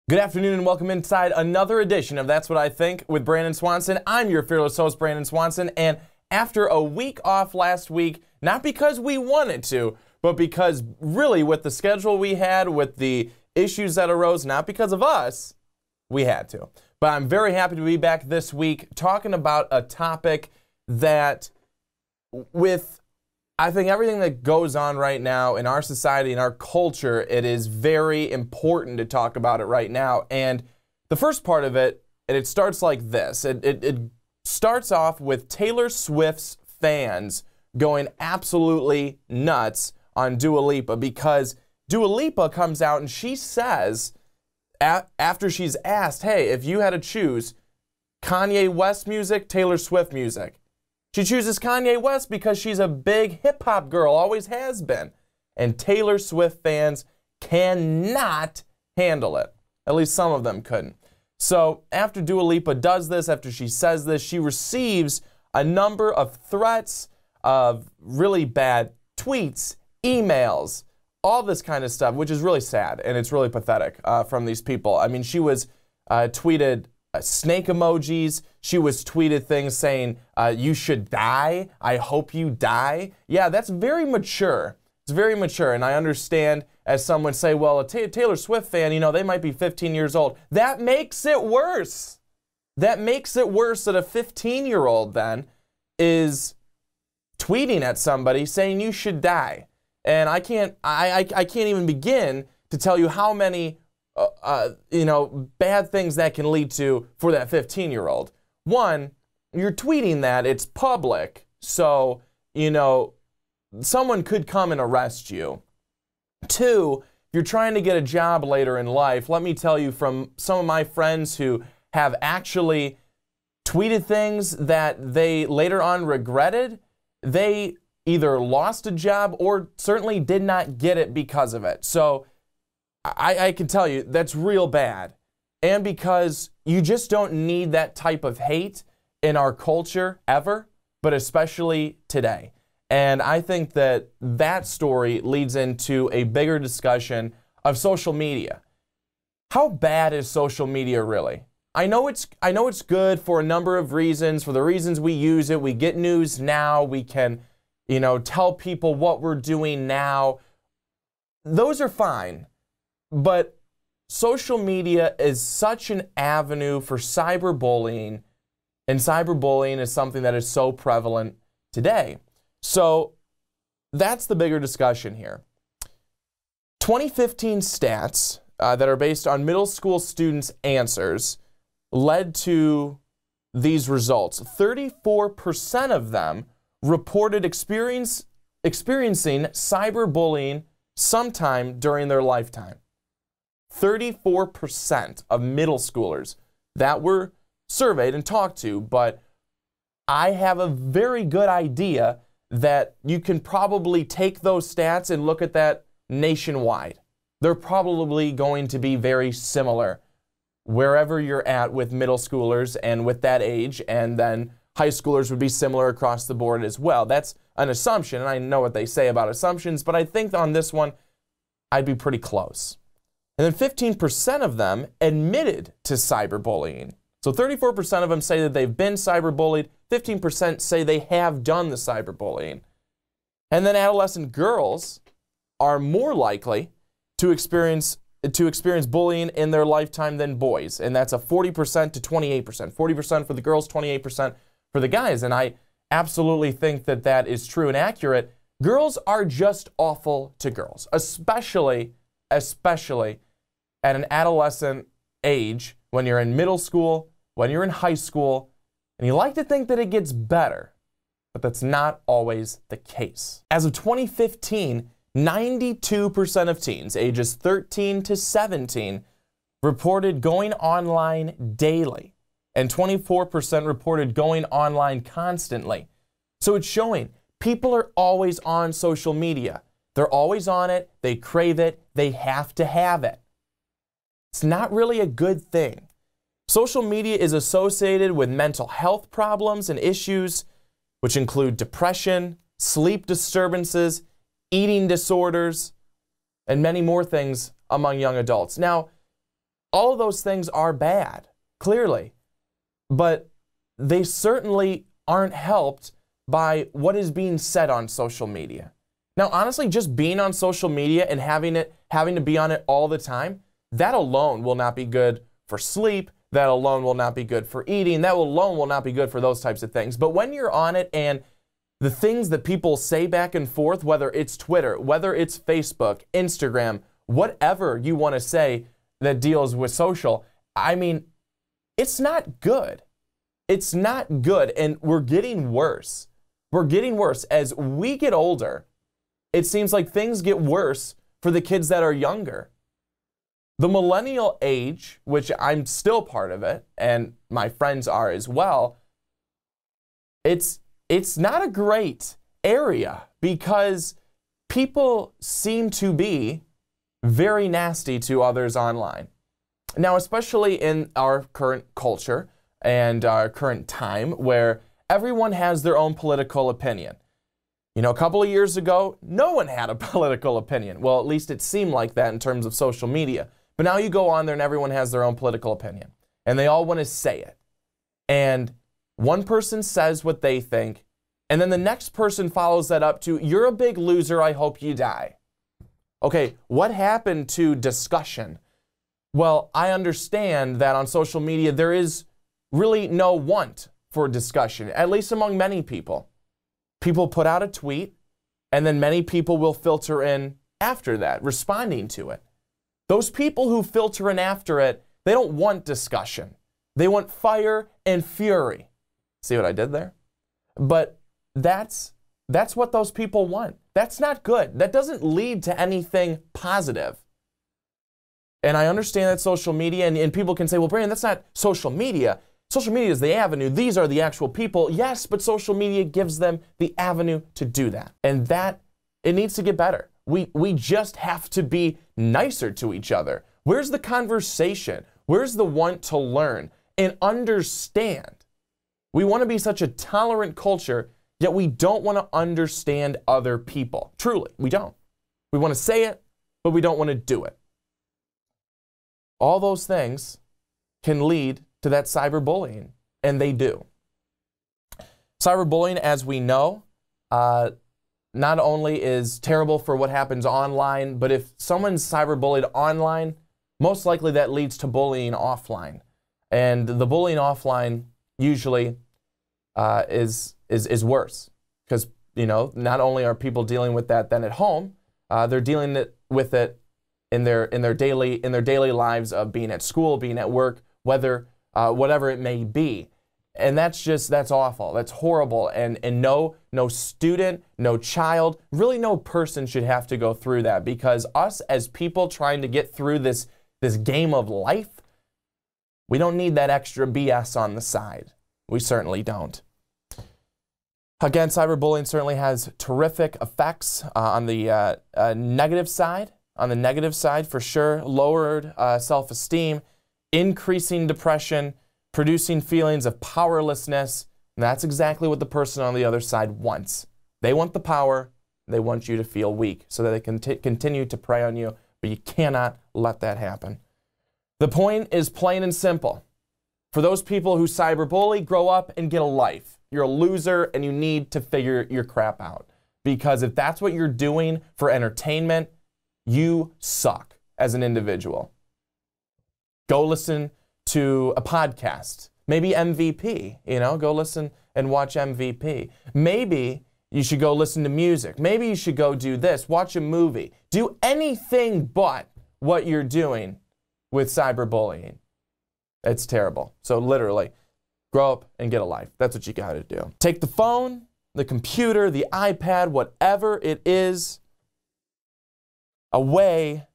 Good afternoon and welcome inside another edition of That's What I Think with Brandon Swanson. I'm your fearless host, Brandon Swanson, and after a week off last week, not because we wanted to, but because really with the schedule we had, with the issues that arose, not because of us, we had to. But I'm very happy to be back this week talking about a topic that with I think everything that goes on right now in our society, in our culture, it is very important to talk about it right now. And the first part of it, and it starts like this. It starts off with Taylor Swift's fans going absolutely nuts on Dua Lipa because Dua Lipa comes out and she says, after she's asked, hey, if you had to choose Kanye West music, Taylor Swift music, she chooses Kanye West because she's a big hip-hop girl, always has been. And Taylor Swift fans cannot handle it. At least some of them couldn't. So after Dua Lipa does this, after she says this, she receives a number of threats, of really bad tweets, emails, all this kind of stuff, which is really sad and it's really pathetic from these people. I mean, she was tweeted snake emojis. She was tweeted things saying, you should die. I hope you die. Yeah, that's very mature. It's very mature. And I understand as some would say, well, a Taylor Swift fan, you know, they might be 15 years old. That makes it worse. That makes it worse that a 15-year-old then is tweeting at somebody saying you should die. And I can't even begin to tell you how many bad things that can lead to for that 15-year-old. One, you're tweeting that, it's public, so, someone could come and arrest you. Two, if you're trying to get a job later in life, let me tell you from some of my friends who have actually tweeted things that they later on regretted, they either lost a job or certainly did not get it because of it. So, I can tell you that's real bad. And because you just don't need that type of hate in our culture ever, but especially today. And I think that that story leads into a bigger discussion of social media. How bad is social media really? I know it's good for a number of reasons. For the reasons we use it, we get news now, we can, tell people what we're doing now. Those are fine. But social media is such an avenue for cyberbullying, and cyberbullying is something that is so prevalent today. So that's the bigger discussion here. 2015 stats that are based on middle school students' answers led to these results. 34% of them reported experiencing cyberbullying sometime during their lifetime. 34% of middle schoolers that were surveyed and talked to, but I have a very good idea that you can probably take those stats and look at that nationwide. They're probably going to be very similar wherever you're at with middle schoolers and with that age, and then high schoolers would be similar across the board as well. That's an assumption, and I know what they say about assumptions, but I think on this one, I'd be pretty close. And then 15% of them admitted to cyberbullying. So 34% of them say that they've been cyberbullied. 15% say they have done the cyberbullying. And then adolescent girls are more likely to experience bullying in their lifetime than boys. And that's a 40% to 28%. 40% for the girls, 28% for the guys. And I absolutely think that that is true and accurate. Girls are just awful to girls, especially at an adolescent age, when you're in middle school, when you're in high school, and you like to think that it gets better, but that's not always the case. As of 2015, 92% of teens ages 13 to 17 reported going online daily, and 24% reported going online constantly. So it's showing people are always on social media. They're always on it, they crave it, they have to have it. It's not really a good thing. Social media is associated with mental health problems and issues, which include depression, sleep disturbances, eating disorders, and many more things among young adults. Now, All of those things are bad, clearly, but they certainly aren't helped by what is being said on social media. Now, honestly, just being on social media and having to be on it all the time, that alone will not be good for sleep. That alone will not be good for eating. That alone will not be good for those types of things. But when you're on it and the things that people say back and forth, whether it's Twitter, whether it's Facebook, Instagram, whatever you want to say that deals with social, I mean, it's not good. It's not good, and we're getting worse. We're getting worse. As we get older, it seems like things get worse for the kids that are younger. The millennial age, which I'm still part of it, and my friends are as well, it's not a great area because people seem to be very nasty to others online. Now, especially in our current culture and our current time where everyone has their own political opinion. You know, a couple of years ago, no one had a political opinion. Well, at least it seemed like that in terms of social media. But now you go on there and everyone has their own political opinion. And they all want to say it. And one person says what they think, and then the next person follows that up to, "You're a big loser, I hope you die." Okay, what happened to discussion? Well, I understand that on social media there is really no want for discussion, at least among many people. People put out a tweet, and then many people will filter in after that, responding to it. Those people who filter in after it, they don't want discussion. They want fire and fury. See what I did there? But that's what those people want. That's not good. That doesn't lead to anything positive. And I understand that social media, and people can say, well, Brandon, that's not social media. Social media is the avenue. These are the actual people. Yes, but social media gives them the avenue to do that. And that, it needs to get better. We just have to be nicer to each other. Where's the conversation? Where's the want to learn and understand? We want to be such a tolerant culture, yet we don't want to understand other people. Truly, we don't. We want to say it, but we don't want to do it. All those things can lead to that cyberbullying, and they do. Cyberbullying, as we know, not only is terrible for what happens online, but if someone's cyberbullied online, most likely that leads to bullying offline. And the bullying offline usually is worse because, you know, not only are people dealing with that then at home, they're dealing with it in their daily lives of being at school, being at work, whatever it may be. And that's awful. That's horrible. And no student, no child, really no person should have to go through that, because us as people trying to get through this game of life, we don't need that extra BS on the side. We certainly don't. Again, cyberbullying certainly has terrific effects on the negative side. On the negative side, for sure, lowered self-esteem, increasing depression, producing feelings of powerlessness. And that's exactly what the person on the other side wants. They want the power. They want you to feel weak so that they can continue to prey on you, but you cannot let that happen. The point is plain and simple. For those people who cyberbully, grow up and get a life. You're a loser and you need to figure your crap out. Because if that's what you're doing for entertainment, you suck as an individual. Go listen to a podcast, maybe MVP, go listen and watch MVP. Maybe you should go listen to music. Maybe you should go do this, watch a movie. Do anything but what you're doing with cyberbullying. It's terrible. So literally, grow up and get a life. That's what you got to do. Take the phone, the computer, the iPad, whatever it is, away,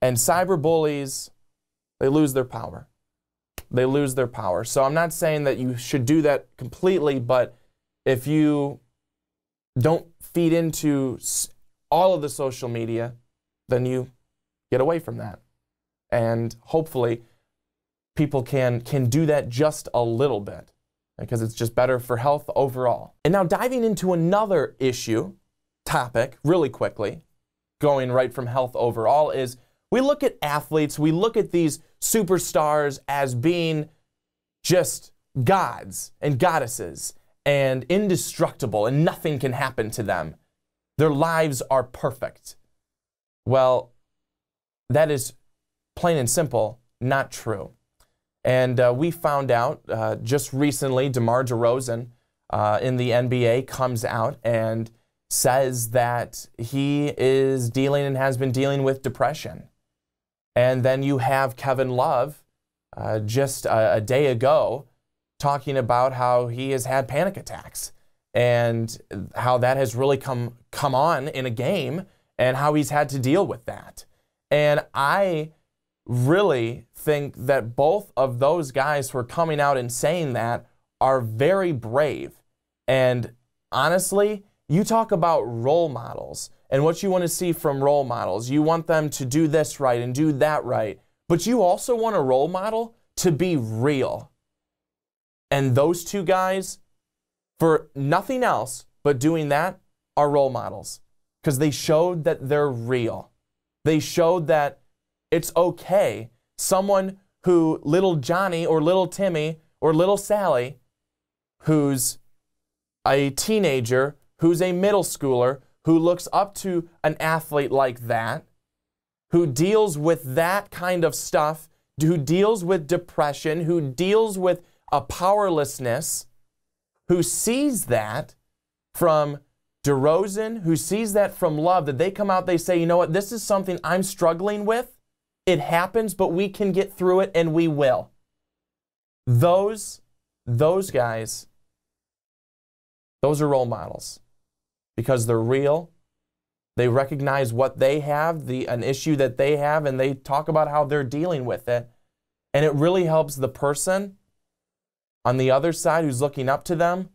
and cyberbullies, they lose their power. They lose their power. So I'm not saying that you should do that completely, but if you don't feed into all of the social media, then you get away from that. And hopefully people can do that just a little bit, because it's just better for health overall. And now diving into another topic, really quickly, going right from health overall, is We look at athletes, we look at these superstars as being just gods and goddesses and indestructible, and nothing can happen to them. Their lives are perfect. Well, that is plain and simple not true. And we found out just recently, DeMar DeRozan in the NBA comes out and says that he is dealing and has been dealing with depression. And then you have Kevin Love just a day ago talking about how he has had panic attacks and how that has really come on in a game and how he's had to deal with that. And I really think that both of those guys who are coming out and saying that are very brave. And honestly, you talk about role models and what you want to see from role models. You want them to do this right and do that right, but you also want a role model to be real. And those two guys, for nothing else but doing that, are role models because they showed that they're real. They showed that it's okay. Someone who, little Johnny or little Timmy or little Sally, who's a teenager, who's a middle schooler, who looks up to an athlete like that, who deals with that kind of stuff, who deals with depression, who deals with a powerlessness, who sees that from DeRozan, who sees that from Love, that they come out, they say, you know what, this is something I'm struggling with. It happens, but we can get through it, and we will. Those guys, those are role models because they're real. They recognize what they have, an issue that they have, and they talk about how they're dealing with it. And it really helps the person on the other side who's looking up to them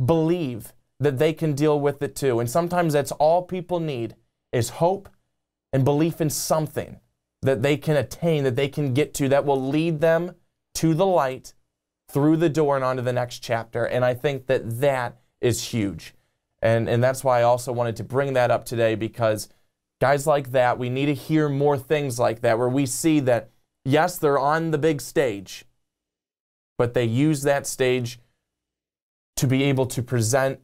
believe that they can deal with it too. And sometimes that's all people need is hope and belief in something that they can attain, that they can get to, that will lead them to the light, through the door and onto the next chapter. And I think that that is huge. And that's why I also wanted to bring that up today, because guys like that, we need to hear more things like that, where we see that, yes, they're on the big stage, but they use that stage to be able to present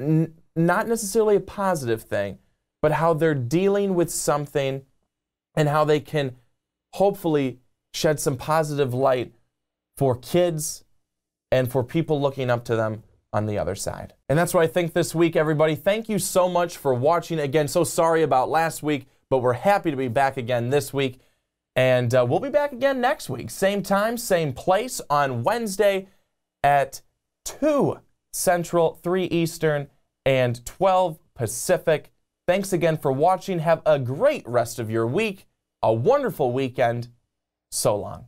not necessarily a positive thing, but how they're dealing with something and how they can hopefully shed some positive light for kids and for people looking up to them on the other side. And that's what I think this week, everybody. Thank you so much for watching. Again, so sorry about last week, but we're happy to be back again this week. And we'll be back again next week. Same time, same place on Wednesday at 2 Central, 3 Eastern, and 12 Pacific. Thanks again for watching. Have a great rest of your week, a wonderful weekend. So long.